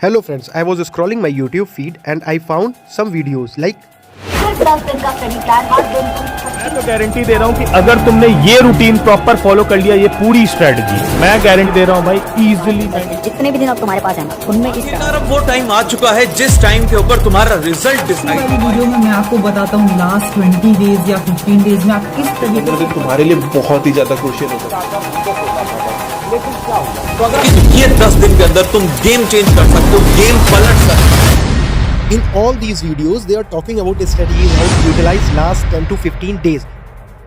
Hello friends, I was scrolling my YouTube feed and I found some videos like सिर्फ 10 दिन का study plan हर दिन मैं तो गारंटी दे रहा हूँ कि अगर तुमने ये रूटीन प्रॉपर फॉलो कर लिया, ये पूरी स्ट्रेटजी, मैं गारंटी दे रहा हूँ भाई इजीली। जितने भी दिन अब तुम्हारे पास है ना उनमें इस अब वो टाइम आ चुका है जिस टाइम के ऊपर तुम्हारा रिजल्ट डिसाइड वाली वीडियो में मैं आपको बताता हूँ लास्ट 20 डेज या 15 डेज में आप किस तरीके से तुम्हारे लिए बहुत ही ज्यादा क्रूशियल होगा। ये 10 दिन के अंदर तुम गेम चेंज कर सकते हो, गेम पलट सकते हो। in all these videos they are talking about strategies how to utilize last 10 to 15 days।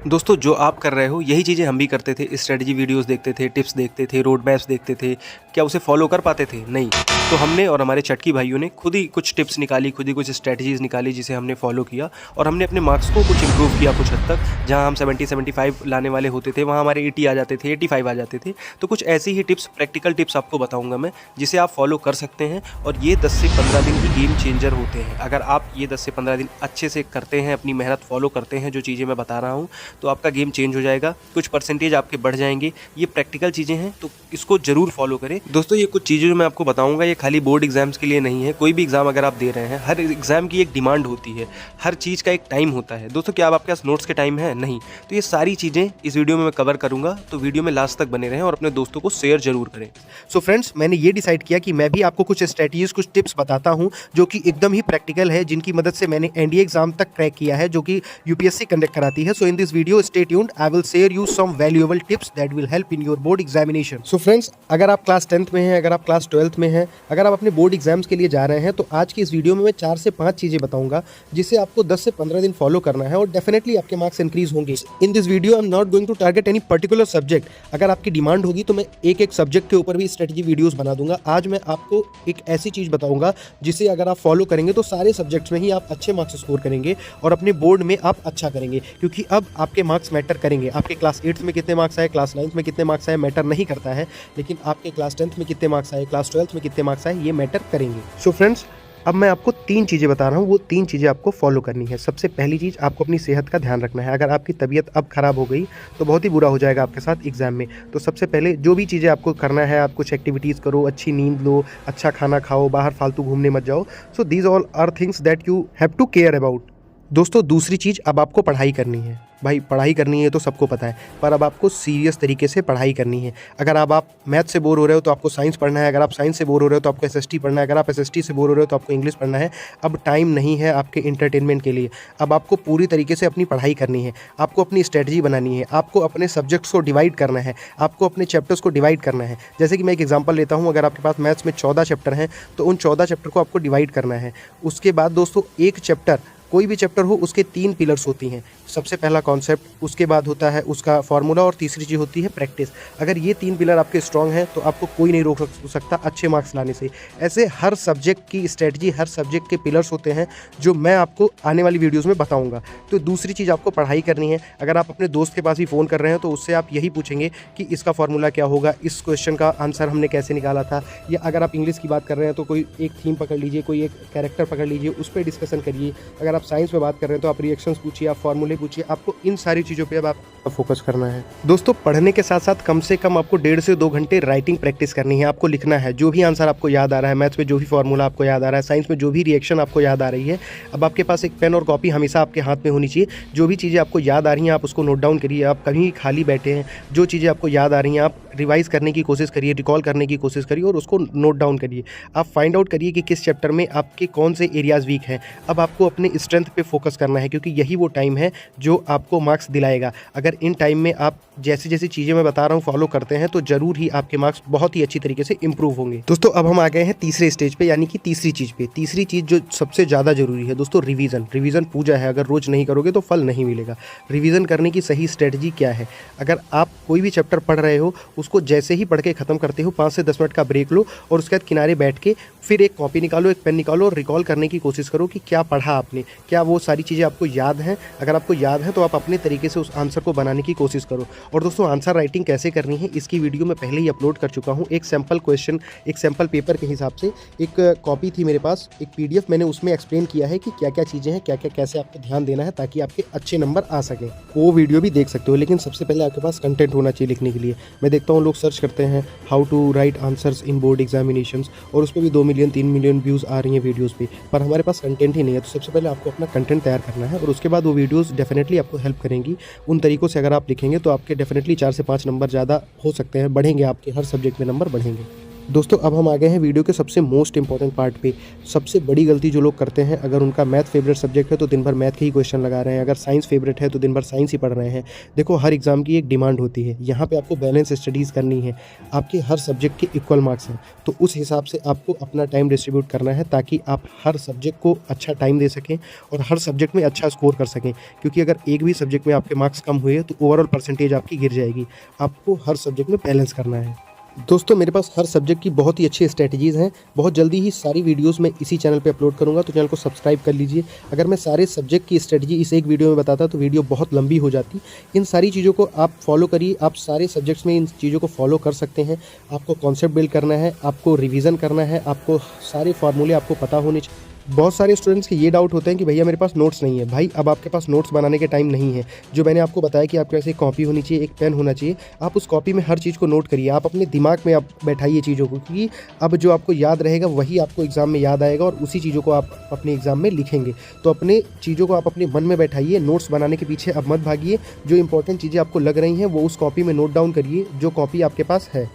दोस्तों जो आप कर रहे हो यही चीज़ें हम भी करते थे, स्ट्रेटजी वीडियोस देखते थे, टिप्स देखते थे, रोड मैप्स देखते थे। क्या उसे फॉलो कर पाते थे? नहीं। तो हमने और हमारे चटकी भाइयों ने खुद ही कुछ टिप्स निकाली, खुद ही कुछ स्ट्रेटजीज निकाली जिसे हमने फॉलो किया और हमने अपने मार्क्स को कुछ इंप्रूव किया कुछ हद तक। जहां हम 70-75 लाने वाले होते थे वहां हमारे 80 आ जाते थे, 85 आ जाते थे। तो कुछ ऐसी ही टिप्स, प्रैक्टिकल टिप्स आपको बताऊँगा मैं, जिसे आप फॉलो कर सकते हैं और ये 10 से 15 दिन की गेम चेंजर होते हैं। अगर आप ये 10 से 15 दिन अच्छे से करते हैं, अपनी मेहनत फॉलो करते हैं, जो चीज़ें मैं बता रहा हूँ, तो आपका गेम चेंज हो जाएगा, कुछ परसेंटेज आपके बढ़ जाएंगे। ये प्रैक्टिकल चीज़ें हैं तो इसको जरूर फॉलो करें। दोस्तों ये कुछ चीज़ें जो मैं आपको बताऊंगा ये खाली बोर्ड एग्जाम्स के लिए नहीं है। कोई भी एग्जाम अगर आप दे रहे हैं, हर एग्जाम की एक डिमांड होती है, हर चीज़ का एक टाइम होता है। दोस्तों क्या आप आपके पास नोट्स के टाइम है? नहीं। तो ये सारी चीज़ें इस वीडियो में मैं कवर करूंगा, तो वीडियो में लास्ट तक बने रहें और अपने दोस्तों को शेयर जरूर करें। सो फ्रेंड्स, मैंने ये डिसाइड किया कि मैं भी आपको कुछ स्ट्रेटजीज, कुछ टिप्स बताता हूँ जो कि एकदम ही प्रैक्टिकल है, जिनकी मदद से मैंने एनडीए एग्जाम तक क्रैक किया है, जो कि यूपीएससी कंडक्ट कराती है। So in this video stay tuned, I will share you some valuable tips that will help in your board examination। So friends, अगर आप क्लास 10th में हैं, अगर आप क्लास 12th में हैं, अगर आप अपने बोर्ड एग्जाम्स के लिए जा रहे हैं, तो आज की इस वीडियो में मैं 4 से 5 चीज़ें बताऊंगा जिसे आपको 10 से 15 दिन फॉलो करना है और डेफिनेटली आपके मार्क्स इंक्रीज होंगे। In this video I am not going to target any particular subject. अगर आपकी डिमांड होगी तो मैं एक सब्जेक्ट के ऊपर भी स्ट्रेटजी वीडियोज़ बना दूंगा। आज मैं आपको एक ऐसी चीज़ बताऊंगा जिसे अगर आप फॉलो करेंगे तो सारे सब्जेक्ट्स में ही आप अच्छे मार्क्स स्कोर करेंगे और अपने बोर्ड में आप अच्छा करेंगे, क्योंकि अब आपके मार्क्स मैटर करेंगे। आपके क्लास 8th में कितने मार्क्स आए, क्लास 9th में कितने मार्क्स आए, मैटर नहीं करता है, लेकिन आपके क्लास 10th में कितने मार्क्स आए, क्लास 12th में कितने मार्क्स आए, ये मैटर करेंगे। सो फ्रेंड्स, अब मैं आपको 3 चीज़ें बता रहा हूँ, वो 3 चीज़ें आपको फॉलो करनी है। सबसे पहली चीज़, आपको अपनी सेहत का ध्यान रखना है। अगर आपकी तबीयत अब ख़राब हो गई तो बहुत ही बुरा हो जाएगा आपके साथ एग्जाम में। तो सबसे पहले जो भी चीज़ें आपको करना है, आप कुछ एक्टिविटीज़ करो, अच्छी नींद लो, अच्छा खाना खाओ, बाहर फालतू घूमने मत जाओ। So these all are things that you have to care about. दोस्तों दूसरी चीज़, अब आपको पढ़ाई करनी है। भाई पढ़ाई करनी है तो सबको पता है, पर अब आपको सीरियस तरीके से पढ़ाई करनी है। अगर अब आप मैथ से बोर हो रहे हो तो आपको साइंस पढ़ना है, अगर आप साइंस से बोर हो रहे हो तो आपको एसएसटी पढ़ना है, अगर आप एसएसटी से बोर हो रहे हो तो आपको इंग्लिश पढ़ना है। अब टाइम नहीं है आपके इंटरटेनमेंट के लिए, अब आपको पूरी तरीके से अपनी पढ़ाई करनी है, आपको अपनी स्ट्रेटजी बनानी है, आपको अपने सब्जेक्ट्स को डिवाइड करना है, आपको अपने चैप्टर्स को डिवाइड करना है। जैसे कि मैं एक एग्जाम्पल लेता हूँ, अगर आपके पास मैथ्स में 14 चैप्टर हैं तो उन 14 चैप्टर को आपको डिवाइड करना है। उसके बाद दोस्तों एक चैप्टर, कोई भी चैप्टर हो, उसके 3 पिलर्स होती हैं। सबसे पहला कॉन्सेप्ट, उसके बाद होता है उसका फार्मूला और तीसरी चीज़ होती है प्रैक्टिस। अगर ये 3 पिलर आपके स्ट्रॉन्ग हैं तो आपको कोई नहीं रोक सकता अच्छे मार्क्स लाने से। ऐसे हर सब्जेक्ट की स्ट्रेटजी, हर सब्जेक्ट के पिलर्स होते हैं जो मैं आपको आने वाली वीडियोज़ में बताऊँगा। तो दूसरी चीज़, आपको पढ़ाई करनी है। अगर आप अपने दोस्त के पास भी फ़ोन कर रहे हैं तो उससे आप यही पूछेंगे कि इसका फार्मूला क्या होगा, इस क्वेश्चन का आंसर हमने कैसे निकाला था। या अगर आप इंग्लिश की बात कर रहे हैं तो कोई एक थीम पकड़ लीजिए, कोई एक कैरेक्टर पकड़ लीजिए, उस पर डिस्कशन करिए। अगर आप साइंस में बात कर रहे हैं तो आप रिएक्शंस पूछिए, आप फार्मूले पूछिए। आपको इन सारी चीज़ों पे अब आप फोकस करना है। दोस्तों पढ़ने के साथ साथ कम से कम आपको 1.5 से 2 घंटे राइटिंग प्रैक्टिस करनी है। आपको लिखना है जो भी आंसर आपको याद आ रहा है, मैथ्स में जो भी फार्मूला आपको याद आ रहा है, साइंस में जो भी रिएक्शन आपको याद आ रही है। अब आपके पास एक पेन और कॉपी हमेशा आपके हाथ में होनी चाहिए। जो भी चीज़ें आपको याद आ रही हैं आप उसको नोट डाउन करिए। आप कहीं खाली बैठे हैं, जो चीज़ें आपको याद आ रही हैं आप रिवाइज़ करने की कोशिश करिए, रिकॉल करने की कोशिश करिए और उसको नोट डाउन करिए। आप फाइंड आउट करिए कि किस चैप्टर में आपके कौन से एरियाज़ वीक हैं। अब आपको अपने स्ट्रेंथ पे फोकस करना है, क्योंकि यही वो टाइम है जो आपको मार्क्स दिलाएगा। अगर इन टाइम में आप जैसी जैसी चीज़ें मैं बता रहा हूँ फॉलो करते हैं तो ज़रूर ही आपके मार्क्स बहुत ही अच्छी तरीके से इंप्रूव होंगे। दोस्तों अब हम आ गए हैं तीसरे स्टेज पे, यानी कि तीसरी चीज़ पे। तीसरी चीज़ जो सबसे ज़्यादा ज़रूरी है दोस्तों, रिवीजन। रिवीजन पूजा है, अगर रोज़ नहीं करोगे तो फल नहीं मिलेगा। रिवीजन करने की सही स्ट्रेटजी क्या है? अगर आप कोई भी चैप्टर पढ़ रहे हो, उसको जैसे ही पढ़ के ख़त्म करते हो 5 से 10 मिनट का ब्रेक लो और उसके बाद किनारे बैठ के फिर एक कॉपी निकालो, एक पेन निकालो और रिकॉल करने की कोशिश करो कि क्या पढ़ा आपने, क्या वो सारी चीज़ें आपको याद हैं। अगर आपको याद है तो आप अपने तरीके से उस आंसर को बनाने की कोशिश करो। और दोस्तों आंसर राइटिंग कैसे करनी है इसकी वीडियो मैं पहले ही अपलोड कर चुका हूँ। एक सैम्पल क्वेश्चन, एक सैम्पल पेपर के हिसाब से एक कॉपी थी मेरे पास, एक PDF मैंने उसमें एक्सप्लेन किया है कि क्या क्या चीज़ें हैं, क्या क्या कैसे आपको ध्यान देना है ताकि आपके अच्छे नंबर आ सकें। वो वीडियो भी देख सकते हो, लेकिन सबसे पहले आपके पास कंटेंट होना चाहिए लिखने के लिए। मैं देखता हूँ लोग सर्च करते हैं how to write answers in board examinations और उस पर भी 2 मिलियन 3 मिलियन व्यूज़ आ रही हैं वीडियोज़ पे, पर हमारे पास कंटेंट ही नहीं है। तो सबसे पहले आपको अपना कंटेंट तैयार करना है और उसके बाद वो वीडियोज़ डेफिनेटली आपको हेल्प करेंगी। उन तरीकों से अगर आप लिखेंगे तो आपके डेफिनेटली 4 से 5 नंबर ज़्यादा हो सकते हैं, बढ़ेंगे, आपके हर सब्जेक्ट में नंबर बढ़ेंगे। दोस्तों अब हम आ गए हैं वीडियो के सबसे मोस्ट इंपॉर्टेंट पार्ट पे। सबसे बड़ी गलती जो लोग करते हैं, अगर उनका मैथ फेवरेट सब्जेक्ट है तो दिन भर मैथ के ही क्वेश्चन लगा रहे हैं, अगर साइंस फेवरेट है तो दिन भर साइंस ही पढ़ रहे हैं। देखो हर एग्जाम की एक डिमांड होती है, यहाँ पे आपको बैलेंस स्टडीज़ करनी है, आपके हर सब्जेक्ट के इक्वल मार्क्स हैं, तो उस हिसाब से आपको अपना टाइम डिस्ट्रीब्यूट करना है ताकि आप हर सब्जेक्ट को अच्छा टाइम दे सकें और हर सब्जेक्ट में अच्छा स्कोर कर सकें। क्योंकि अगर एक भी सब्जेक्ट में आपके मार्क्स कम हुए तो ओवरऑल परसेंटेज आपकी गिर जाएगी। आपको हर सब्जेक्ट में बैलेंस करना है। दोस्तों मेरे पास हर सब्जेक्ट की बहुत ही अच्छी स्ट्रैटेजीज़ हैं, बहुत जल्दी ही सारी वीडियोस मैं इसी चैनल पे अपलोड करूंगा, तो चैनल को सब्सक्राइब कर लीजिए। अगर मैं सारे सब्जेक्ट की स्ट्रैटेजी इस एक वीडियो में बताता तो वीडियो बहुत लंबी हो जाती। इन सारी चीज़ों को आप फॉलो करिए, आप सारे सब्जेक्ट्स में इन चीज़ों को फॉलो कर सकते हैं। आपको कॉन्सेप्ट बिल्ड करना है, आपको रिवीजन करना है, आपको सारे फार्मूले आपको पता होने चाहिए। बहुत सारे स्टूडेंट्स के ये डाउट होते हैं कि भैया मेरे पास नोट्स नहीं है। भाई अब आपके पास नोट्स बनाने के टाइम नहीं है। जो मैंने आपको बताया कि आपके पास एक कॉपी होनी चाहिए, एक पेन होना चाहिए, आप उस कॉपी में हर चीज़ को नोट करिए, आप अपने दिमाग में आप बैठाइए चीज़ों को, क्योंकि अब जो आपको याद रहेगा वही आपको एग्ज़ाम में याद आएगा और उसी चीज़ों को आप अपने एग्ज़ाम में लिखेंगे। तो अपने चीज़ों को आप अपने मन में बैठाइए, नोट्स बनाने के पीछे अब मत भागिए। जो इंपॉर्टेंट चीज़ें आपको लग रही हैं वो उस कॉपी में नोट डाउन करिए, जो कॉपी आपके पास है।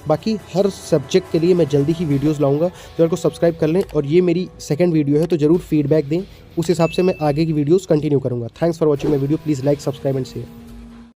बाकी हर सब्जेक्ट के लिए मैं जल्दी ही वीडियोस लाऊंगा, चैनल को सब्सक्राइब कर लें। और ये मेरी सेकंड वीडियो है तो ज़रूर फीडबैक दें, उस हिसाब से मैं आगे की वीडियोस कंटिन्यू करूंगा। Thanks for watching my video, please like, subscribe and share.